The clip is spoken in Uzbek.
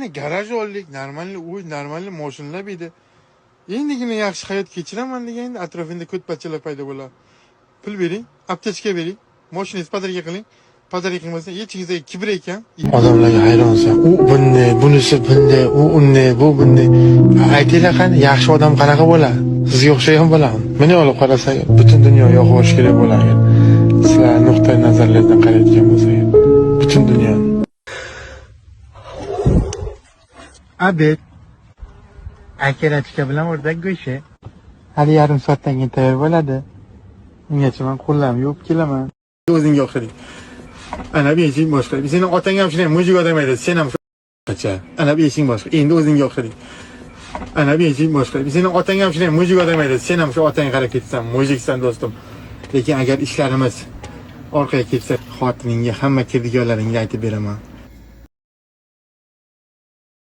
Endigina garaj oldik, normalniy uy, normalniy mashinalar edi. Endigina yaxshi hayot kechiraman deganda atrofingda ko'tpachalar paydo bo'ladi. Pul bering, aptechka bering, mashinangizni podarka qiling. Podarka qilmasa, yechingizda kibr ekan. Odamlarga hayronsan. U bunday, bunisi bunday, u unday, bu bunday. Aytinglar qani, yaxshi odam qanaqa bo'ladi? Sizga o'xshagan bo'ladimi? Meni olib qarasak, butun dunyo yo'qolish kerak bo'ladi. Sizlar nuqtai nazarlardan qarayotgan bo'lsangiz, butun dunyo. Abed. Akaratika bilan o'rdak go'shi. Hali yarim soatdan keyin tayyor bo'ladi. Ungacha men qo'llarni yuvib kelaman. O'zingga o'xshading. Ana bu eshik boshqa. Sening otang ham shunday mujik odam edi. Sen ham shunaqa. Ana bu eshik boshqa. Endi o'zingga o'xshading. Ana bu eshik boshqa. Sening otang ham shunday mujik odam edi. Sen ham shu otangga qarab ketsan, mujiksan do'stim. Lekin agar ishlarimiz orqaga ketsa, xotiningga hamma kirdikorlaringga aytib beraman.